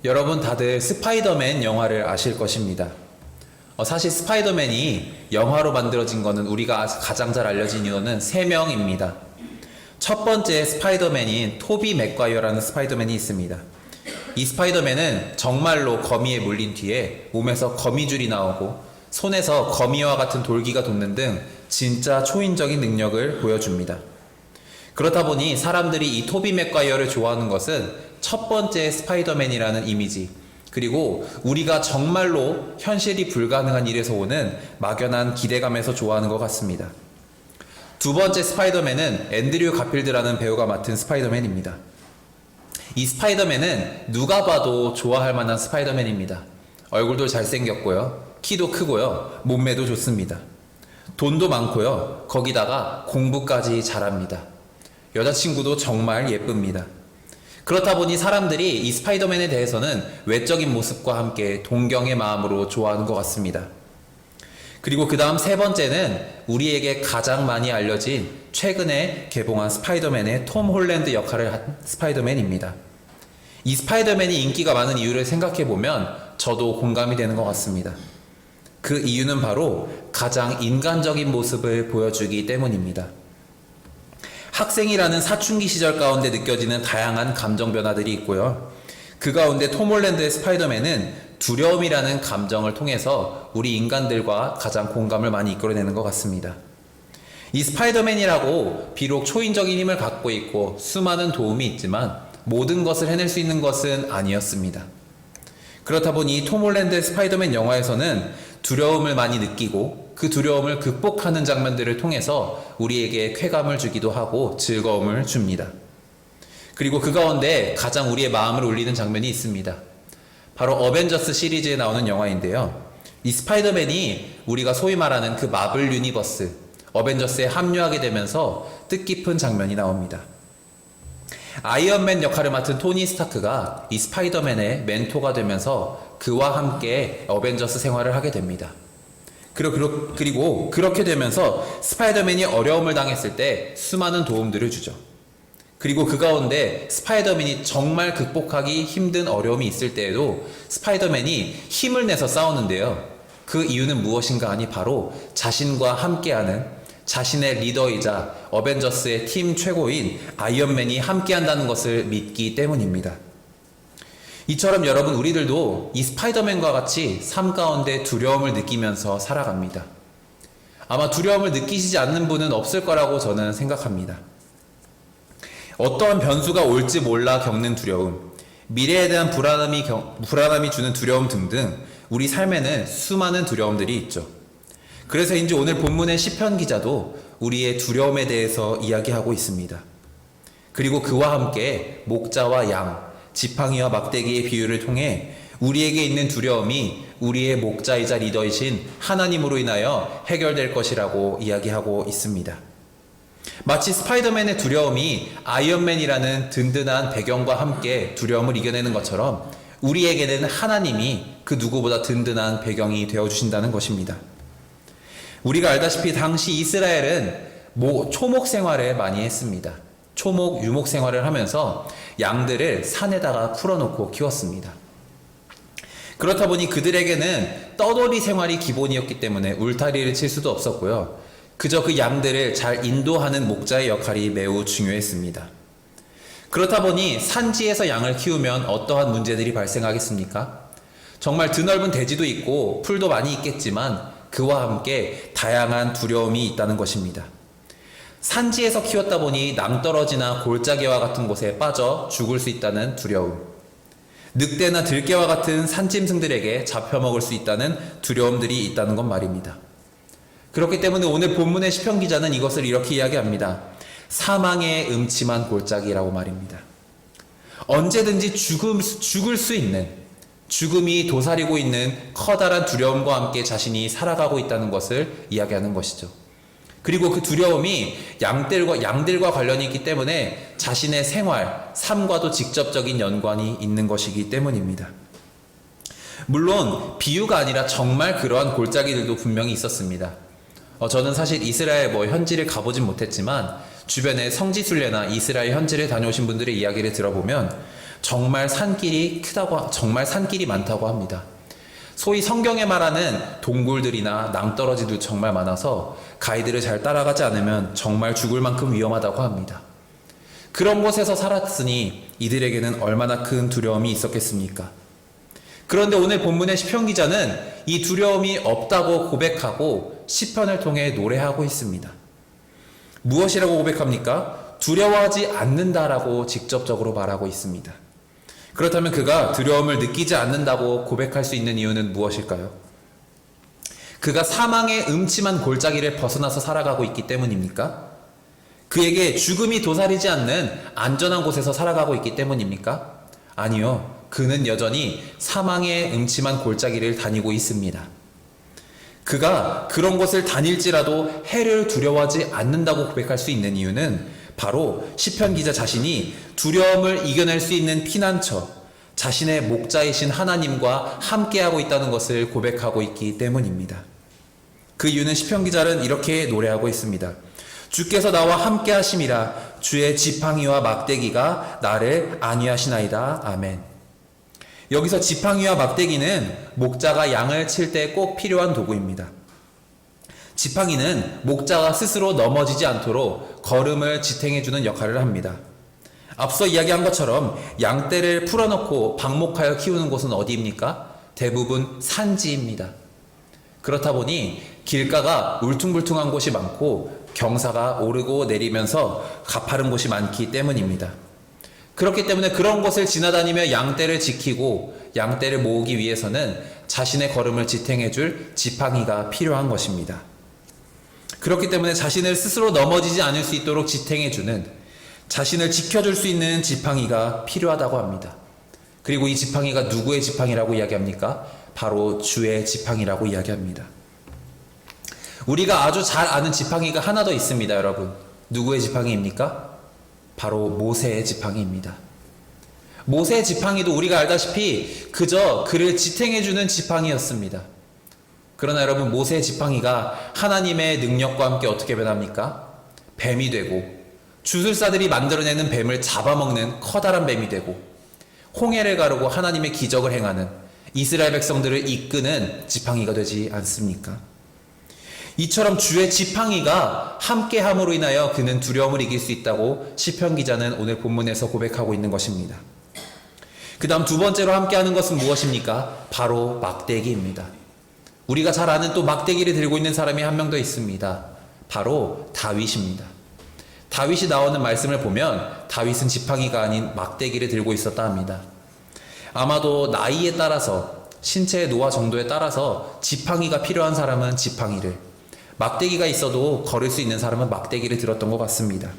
여러분 다들 스파이더맨 영화를 아실 것입니다. 사실 스파이더맨이 영화로 만들어진 거는 우리가 가장 잘 알려진 이유는 3명입니다. 첫 번째 스파이더맨인 토비 맥과이어라는 스파이더맨이 있습니다. 이 스파이더맨은 정말로 거미에 물린 뒤에 몸에서 거미줄이 나오고 손에서 거미와 같은 돌기가 돋는 등 진짜 초인적인 능력을 보여줍니다. 그렇다 보니 사람들이 이 토비 맥과이어를 좋아하는 것은 첫 번째 스파이더맨이라는 이미지, 그리고 우리가 정말로 현실이 불가능한 일에서 오는 막연한 기대감에서 좋아하는 것 같습니다. 두 번째 스파이더맨은 앤드류 가필드라는 배우가 맡은 스파이더맨입니다. 이 스파이더맨은 누가 봐도 좋아할 만한 스파이더맨입니다. 얼굴도 잘생겼고요, 키도 크고요, 몸매도 좋습니다. 돈도 많고요, 거기다가 공부까지 잘합니다. 여자친구도 정말 예쁩니다. 그렇다 보니 사람들이 이 스파이더맨에 대해서는 외적인 모습과 함께 동경의 마음으로 좋아하는 것 같습니다. 그리고 그 다음 세 번째는 우리에게 가장 많이 알려진 최근에 개봉한 스파이더맨의 톰 홀랜드 역할을 한 스파이더맨입니다. 이 스파이더맨이 인기가 많은 이유를 생각해보면 저도 공감이 되는 것 같습니다. 그 이유는 바로 가장 인간적인 모습을 보여주기 때문입니다. 학생이라는 사춘기 시절 가운데 느껴지는 다양한 감정 변화들이 있고요. 그 가운데 톰 홀랜드의 스파이더맨은 두려움이라는 감정을 통해서 우리 인간들과 가장 공감을 많이 이끌어내는 것 같습니다. 이 스파이더맨이라고 비록 초인적인 힘을 갖고 있고 수많은 도움이 있지만 모든 것을 해낼 수 있는 것은 아니었습니다. 그렇다 보니 톰 홀랜드의 스파이더맨 영화에서는 두려움을 많이 느끼고 그 두려움을 극복하는 장면들을 통해서 우리에게 쾌감을 주기도 하고 즐거움을 줍니다. 그리고 그 가운데 가장 우리의 마음을 울리는 장면이 있습니다. 바로 어벤져스 시리즈에 나오는 영화인데요. 이 스파이더맨이 우리가 소위 말하는 그 마블 유니버스, 어벤져스에 합류하게 되면서 뜻깊은 장면이 나옵니다. 아이언맨 역할을 맡은 토니 스타크가 이 스파이더맨의 멘토가 되면서 그와 함께 어벤져스 생활을 하게 됩니다. 그리고 그렇게 되면서 스파이더맨이 어려움을 당했을 때 수많은 도움들을 주죠. 그리고 그 가운데 스파이더맨이 정말 극복하기 힘든 어려움이 있을 때에도 스파이더맨이 힘을 내서 싸우는데요. 그 이유는 무엇인가 하니 바로 자신과 함께하는 자신의 리더이자 어벤져스의 팀 최고인 아이언맨이 함께한다는 것을 믿기 때문입니다. 이처럼 여러분, 우리들도 이 스파이더맨과 같이 삶 가운데 두려움을 느끼면서 살아갑니다. 아마 두려움을 느끼시지 않는 분은 없을 거라고 저는 생각합니다. 어떠한 변수가 올지 몰라 겪는 두려움, 미래에 대한 불안함이 주는 두려움 등등 우리 삶에는 수많은 두려움들이 있죠. 그래서인지 오늘 본문의 시편 기자도 우리의 두려움에 대해서 이야기하고 있습니다. 그리고 그와 함께 목자와 양, 지팡이와 막대기의 비유를 통해 우리에게 있는 두려움이 우리의 목자이자 리더이신 하나님으로 인하여 해결될 것이라고 이야기하고 있습니다. 마치 스파이더맨의 두려움이 아이언맨이라는 든든한 배경과 함께 두려움을 이겨내는 것처럼 우리에게는 하나님이 그 누구보다 든든한 배경이 되어주신다는 것입니다. 우리가 알다시피 당시 이스라엘은 초목 생활을 많이 했습니다. 초목, 유목 생활을 하면서 양들을 산에다가 풀어놓고 키웠습니다. 그렇다 보니 그들에게는 떠돌이 생활이 기본이었기 때문에 울타리를 칠 수도 없었고요. 그저 그 양들을 잘 인도하는 목자의 역할이 매우 중요했습니다. 그렇다 보니 산지에서 양을 키우면 어떠한 문제들이 발생하겠습니까? 정말 드넓은 대지도 있고 풀도 많이 있겠지만 그와 함께 다양한 두려움이 있다는 것입니다. 산지에서 키웠다 보니 낭떠러지나 골짜기와 같은 곳에 빠져 죽을 수 있다는 두려움, 늑대나 들개와 같은 산짐승들에게 잡혀먹을 수 있다는 두려움들이 있다는 것 말입니다. 그렇기 때문에 오늘 본문의 시편 기자는 이것을 이렇게 이야기합니다. 사망의 음침한 골짜기라고 말입니다. 언제든지 죽을 수 있는, 죽음이 도사리고 있는 커다란 두려움과 함께 자신이 살아가고 있다는 것을 이야기하는 것이죠. 그리고 그 두려움이 양들과 관련이 있기 때문에 자신의 생활, 삶과도 직접적인 연관이 있는 것이기 때문입니다. 물론 비유가 아니라 정말 그러한 골짜기들도 분명히 있었습니다. 저는 사실 이스라엘 현지를 가보진 못했지만 주변에 성지순례나 이스라엘 현지를 다녀오신 분들의 이야기를 들어보면 정말 산길이 많다고 합니다. 소위 성경에 말하는 동굴들이나 낭떠러지들 정말 많아서 가이드를 잘 따라가지 않으면 정말 죽을 만큼 위험하다고 합니다. 그런 곳에서 살았으니 이들에게는 얼마나 큰 두려움이 있었겠습니까? 그런데 오늘 본문의 시편 기자는 이 두려움이 없다고 고백하고 시편을 통해 노래하고 있습니다. 무엇이라고 고백합니까? 두려워하지 않는다라고 직접적으로 말하고 있습니다. 그렇다면 그가 두려움을 느끼지 않는다고 고백할 수 있는 이유는 무엇일까요? 그가 사망의 음침한 골짜기를 벗어나서 살아가고 있기 때문입니까? 그에게 죽음이 도사리지 않는 안전한 곳에서 살아가고 있기 때문입니까? 아니요. 그는 여전히 사망의 음침한 골짜기를 다니고 있습니다. 그가 그런 곳을 다닐지라도 해를 두려워하지 않는다고 고백할 수 있는 이유는 바로 시편 기자 자신이 두려움을 이겨낼 수 있는 피난처, 자신의 목자이신 하나님과 함께하고 있다는 것을 고백하고 있기 때문입니다. 그 이유는 시편 기자는 이렇게 노래하고 있습니다. 주께서 나와 함께 하심이라 주의 지팡이와 막대기가 나를 안위하시나이다. 아멘. 여기서 지팡이와 막대기는 목자가 양을 칠 때 꼭 필요한 도구입니다. 지팡이는 목자가 스스로 넘어지지 않도록 걸음을 지탱해주는 역할을 합니다. 앞서 이야기한 것처럼 양떼를 풀어놓고 방목하여 키우는 곳은 어디입니까? 대부분 산지입니다. 그렇다 보니 길가가 울퉁불퉁한 곳이 많고 경사가 오르고 내리면서 가파른 곳이 많기 때문입니다. 그렇기 때문에 그런 곳을 지나다니며 양떼를 지키고 양떼를 모으기 위해서는 자신의 걸음을 지탱해줄 지팡이가 필요한 것입니다. 그렇기 때문에 자신을 스스로 넘어지지 않을 수 있도록 지탱해주는, 자신을 지켜줄 수 있는 지팡이가 필요하다고 합니다. 그리고 이 지팡이가 누구의 지팡이라고 이야기합니까? 바로 주의 지팡이라고 이야기합니다. 우리가 아주 잘 아는 지팡이가 하나 더 있습니다, 여러분. 누구의 지팡이입니까? 바로 모세의 지팡이입니다. 모세의 지팡이도 우리가 알다시피 그저 그를 지탱해주는 지팡이였습니다. 그러나 여러분, 모세의 지팡이가 하나님의 능력과 함께 어떻게 변합니까? 뱀이 되고, 주술사들이 만들어내는 뱀을 잡아먹는 커다란 뱀이 되고, 홍해를 가르고 하나님의 기적을 행하는 이스라엘 백성들을 이끄는 지팡이가 되지 않습니까? 이처럼 주의 지팡이가 함께함으로 인하여 그는 두려움을 이길 수 있다고 시편 기자는 오늘 본문에서 고백하고 있는 것입니다. 그 다음 두 번째로 함께하는 것은 무엇입니까? 바로 막대기입니다. 우리가 잘 아는 또 막대기를 들고 있는 사람이 한 명 더 있습니다. 바로 다윗입니다. 다윗이 나오는 말씀을 보면 다윗은 지팡이가 아닌 막대기를 들고 있었다 합니다. 아마도 나이에 따라서, 신체의 노화 정도에 따라서 지팡이가 필요한 사람은 지팡이를, 막대기가 있어도 걸을 수 있는 사람은 막대기를 들었던 것 같습니다.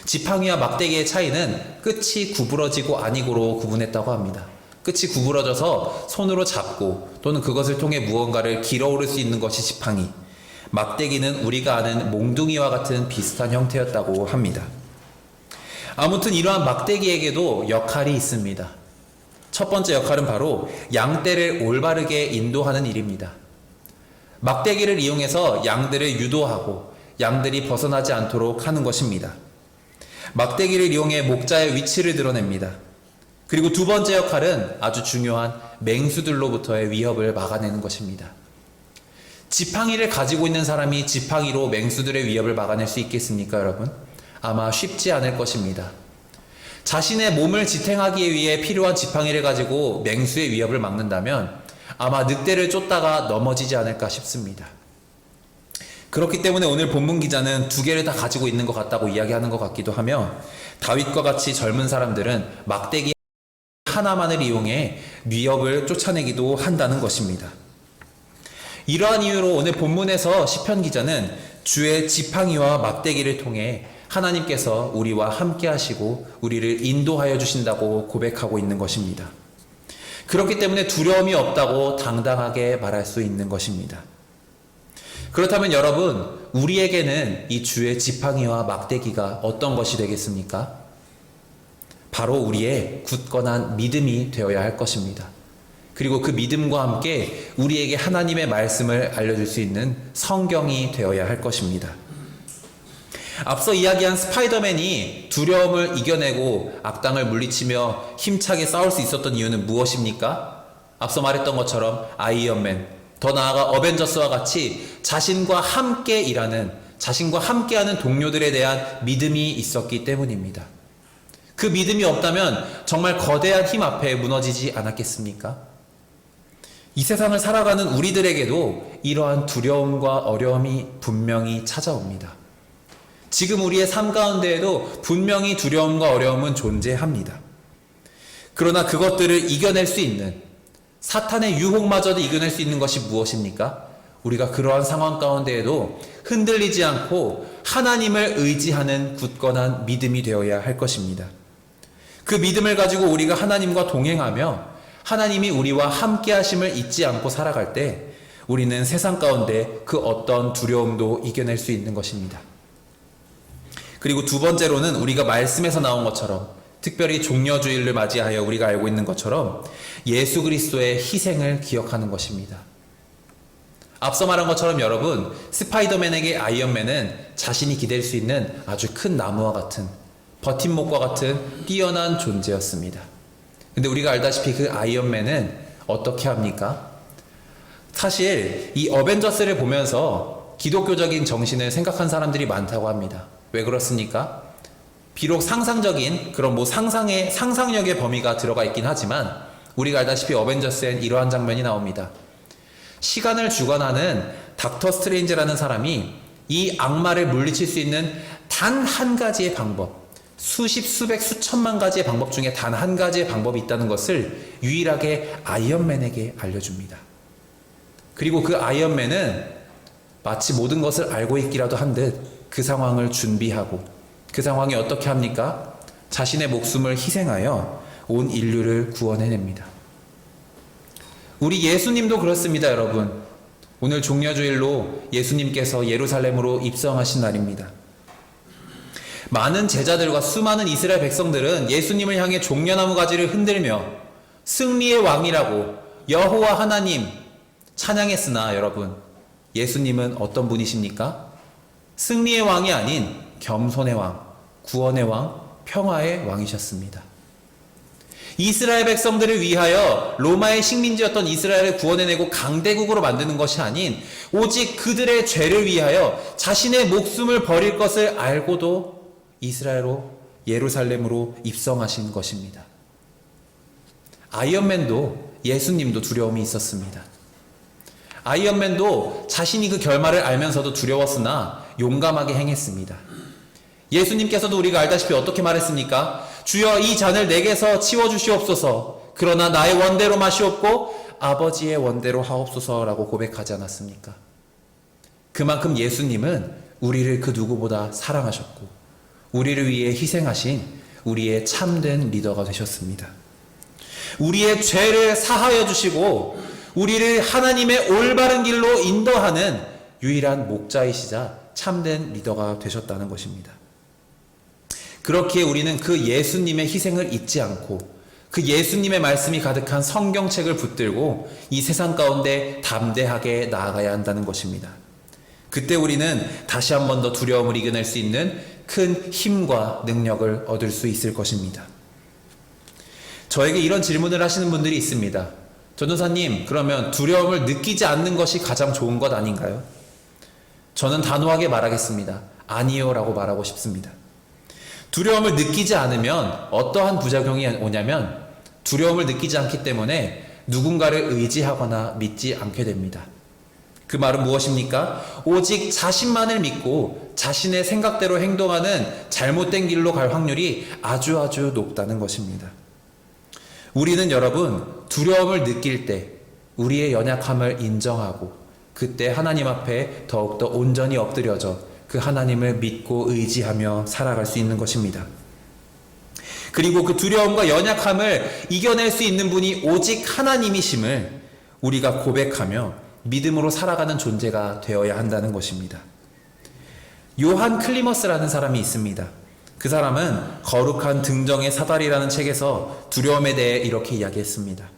지팡이와 막대기의 차이는 끝이 구부러지고 아니고로 구분했다고 합니다. 끝이 구부러져서 손으로 잡고 또는 그것을 통해 무언가를 길어오를 수 있는 것이 지팡이, 막대기는 우리가 아는 몽둥이와 같은 비슷한 형태였다고 합니다. 아무튼 이러한 막대기에게도 역할이 있습니다. 첫 번째 역할은 바로 양떼를 올바르게 인도하는 일입니다. 막대기를 이용해서 양들을 유도하고 양들이 벗어나지 않도록 하는 것입니다. 막대기를 이용해 목자의 위치를 드러냅니다. 그리고 두 번째 역할은 아주 중요한 맹수들로부터의 위협을 막아내는 것입니다. 지팡이를 가지고 있는 사람이 지팡이로 맹수들의 위협을 막아낼 수 있겠습니까, 여러분? 아마 쉽지 않을 것입니다. 자신의 몸을 지탱하기 위해 필요한 지팡이를 가지고 맹수의 위협을 막는다면 아마 늑대를 쫓다가 넘어지지 않을까 싶습니다. 그렇기 때문에 오늘 본문 기자는 두 개를 다 가지고 있는 것 같다고 이야기하는 것 같기도 하며, 다윗과 같이 젊은 사람들은 막대기 하나만을 이용해 위협을 쫓아내기도 한다는 것입니다. 이러한 이유로 오늘 본문에서 시편 기자는 주의 지팡이와 막대기를 통해 하나님께서 우리와 함께 하시고 우리를 인도하여 주신다고 고백하고 있는 것입니다. 그렇기 때문에 두려움이 없다고 당당하게 말할 수 있는 것입니다. 그렇다면 여러분, 우리에게는 이 주의 지팡이와 막대기가 어떤 것이 되겠습니까? 바로 우리의 굳건한 믿음이 되어야 할 것입니다. 그리고 그 믿음과 함께 우리에게 하나님의 말씀을 알려줄 수 있는 성경이 되어야 할 것입니다. 앞서 이야기한 스파이더맨이 두려움을 이겨내고 악당을 물리치며 힘차게 싸울 수 있었던 이유는 무엇입니까? 앞서 말했던 것처럼 아이언맨, 더 나아가 어벤져스와 같이 자신과 함께 일하는, 자신과 함께하는 동료들에 대한 믿음이 있었기 때문입니다. 그 믿음이 없다면 정말 거대한 힘 앞에 무너지지 않았겠습니까? 이 세상을 살아가는 우리들에게도 이러한 두려움과 어려움이 분명히 찾아옵니다. 지금 우리의 삶 가운데에도 분명히 두려움과 어려움은 존재합니다. 그러나 그것들을 이겨낼 수 있는, 사탄의 유혹마저도 이겨낼 수 있는 것이 무엇입니까? 우리가 그러한 상황 가운데에도 흔들리지 않고 하나님을 의지하는 굳건한 믿음이 되어야 할 것입니다. 그 믿음을 가지고 우리가 하나님과 동행하며 하나님이 우리와 함께 하심을 잊지 않고 살아갈 때 우리는 세상 가운데 그 어떤 두려움도 이겨낼 수 있는 것입니다. 그리고 두 번째로는 우리가 말씀에서 나온 것처럼, 특별히 종려주일을 맞이하여 우리가 알고 있는 것처럼 예수 그리스도의 희생을 기억하는 것입니다. 앞서 말한 것처럼 여러분, 스파이더맨에게 아이언맨은 자신이 기댈 수 있는 아주 큰 나무와 같은, 버팀목과 같은 뛰어난 존재였습니다. 근데 우리가 알다시피 그 아이언맨은 어떻게 합니까? 사실 이 어벤져스를 보면서 기독교적인 정신을 생각한 사람들이 많다고 합니다. 왜 그렇습니까? 비록 상상적인 그런 상상력의 범위가 들어가 있긴 하지만 우리가 알다시피 어벤져스엔 이러한 장면이 나옵니다. 시간을 주관하는 닥터 스트레인지라는 사람이 이 악마를 물리칠 수 있는 단 한 가지의 방법, 수십, 수백, 수천만 가지의 방법 중에 단 한 가지의 방법이 있다는 것을 유일하게 아이언맨에게 알려줍니다. 그리고 그 아이언맨은 마치 모든 것을 알고 있기라도 한 듯 그 상황을 준비하고, 그 상황이 어떻게 합니까? 자신의 목숨을 희생하여 온 인류를 구원해냅니다. 우리 예수님도 그렇습니다, 여러분. 오늘 종려주일로 예수님께서 예루살렘으로 입성하신 날입니다. 많은 제자들과 수많은 이스라엘 백성들은 예수님을 향해 종려나무 가지를 흔들며 승리의 왕이라고 여호와 하나님 찬양했으나 여러분, 예수님은 어떤 분이십니까? 승리의 왕이 아닌 겸손의 왕, 구원의 왕, 평화의 왕이셨습니다. 이스라엘 백성들을 위하여 로마의 식민지였던 이스라엘을 구원해내고 강대국으로 만드는 것이 아닌 오직 그들의 죄를 위하여 자신의 목숨을 버릴 것을 알고도 이스라엘로, 예루살렘으로 입성하신 것입니다. 아이언맨도, 예수님도 두려움이 있었습니다. 아이언맨도 자신이 그 결말을 알면서도 두려웠으나 용감하게 행했습니다. 예수님께서도 우리가 알다시피 어떻게 말했습니까? 주여, 이 잔을 내게서 치워주시옵소서. 그러나 나의 원대로 마시옵고 아버지의 원대로 하옵소서라고 고백하지 않았습니까? 그만큼 예수님은 우리를 그 누구보다 사랑하셨고 우리를 위해 희생하신 우리의 참된 리더가 되셨습니다. 우리의 죄를 사하여 주시고 우리를 하나님의 올바른 길로 인도하는 유일한 목자이시자 참된 리더가 되셨다는 것입니다. 그렇기에 우리는 그 예수님의 희생을 잊지 않고 그 예수님의 말씀이 가득한 성경책을 붙들고 이 세상 가운데 담대하게 나아가야 한다는 것입니다. 그때 우리는 다시 한 번 더 두려움을 이겨낼 수 있는 큰 힘과 능력을 얻을 수 있을 것입니다. 저에게 이런 질문을 하시는 분들이 있습니다. 전도사님, 그러면 두려움을 느끼지 않는 것이 가장 좋은 것 아닌가요? 저는 단호하게 말하겠습니다. 아니요 라고 말하고 싶습니다. 두려움을 느끼지 않으면 어떠한 부작용이 오냐면 두려움을 느끼지 않기 때문에 누군가를 의지하거나 믿지 않게 됩니다. 그 말은 무엇입니까? 오직 자신만을 믿고 자신의 생각대로 행동하는 잘못된 길로 갈 확률이 아주 높다는 것입니다. 우리는 여러분, 두려움을 느낄 때 우리의 연약함을 인정하고 그때 하나님 앞에 더욱더 온전히 엎드려져 그 하나님을 믿고 의지하며 살아갈 수 있는 것입니다. 그리고 그 두려움과 연약함을 이겨낼 수 있는 분이 오직 하나님이심을 우리가 고백하며 믿음으로 살아가는 존재가 되어야 한다는 것입니다. 요한 클리머스라는 사람이 있습니다. 그 사람은 거룩한 등정의 사다리라는 책에서 두려움에 대해 이렇게 이야기했습니다.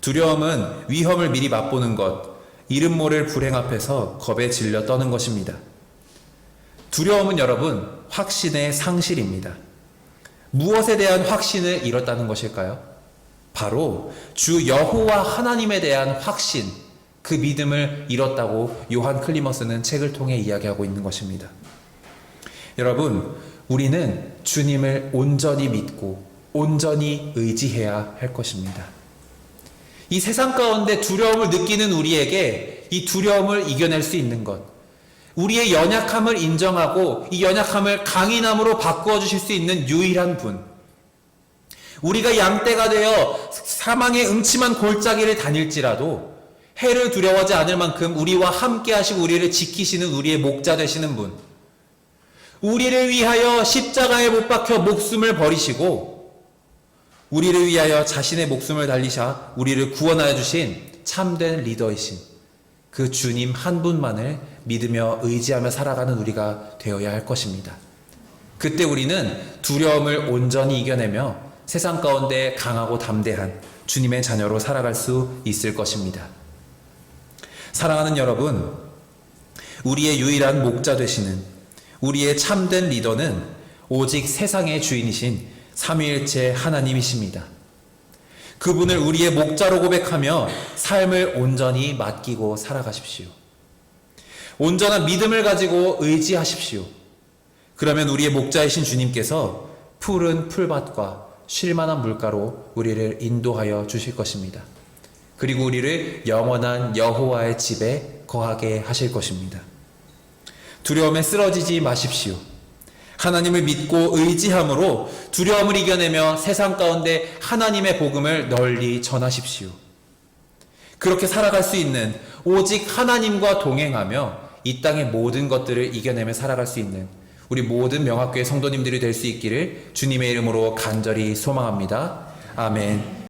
두려움은 위험을 미리 맛보는 것, 이름 모를 불행 앞에서 겁에 질려 떠는 것입니다. 두려움은 여러분, 확신의 상실입니다. 무엇에 대한 확신을 잃었다는 것일까요? 바로 주 여호와 하나님에 대한 확신, 그 믿음을 잃었다고 요한 클리머스는 책을 통해 이야기하고 있는 것입니다. 여러분, 우리는 주님을 온전히 믿고 온전히 의지해야 할 것입니다. 이 세상 가운데 두려움을 느끼는 우리에게 이 두려움을 이겨낼 수 있는 것, 우리의 연약함을 인정하고 이 연약함을 강인함으로 바꾸어 주실 수 있는 유일한 분, 우리가 양떼가 되어 사망의 음침한 골짜기를 다닐지라도 해를 두려워하지 않을 만큼 우리와 함께 하시고 우리를 지키시는 우리의 목자 되시는 분, 우리를 위하여 십자가에 못 박혀 목숨을 버리시고 우리를 위하여 자신의 목숨을 달리사 우리를 구원하여 주신 참된 리더이신 그 주님 한 분만을 믿으며 의지하며 살아가는 우리가 되어야 할 것입니다. 그때 우리는 두려움을 온전히 이겨내며 세상 가운데 강하고 담대한 주님의 자녀로 살아갈 수 있을 것입니다. 사랑하는 여러분, 우리의 유일한 목자 되시는 우리의 참된 리더는 오직 세상의 주인이신 삼위일체 하나님이십니다. 그분을 우리의 목자로 고백하며 삶을 온전히 맡기고 살아가십시오. 온전한 믿음을 가지고 의지하십시오. 그러면 우리의 목자이신 주님께서 푸른 풀밭과 쉴만한 물가로 우리를 인도하여 주실 것입니다. 그리고 우리를 영원한 여호와의 집에 거하게 하실 것입니다. 두려움에 쓰러지지 마십시오. 하나님을 믿고 의지함으로 두려움을 이겨내며 세상 가운데 하나님의 복음을 널리 전하십시오. 그렇게 살아갈 수 있는, 오직 하나님과 동행하며 이 땅의 모든 것들을 이겨내며 살아갈 수 있는 우리 모든 명학교의 성도님들이 될 수 있기를 주님의 이름으로 간절히 소망합니다. 아멘.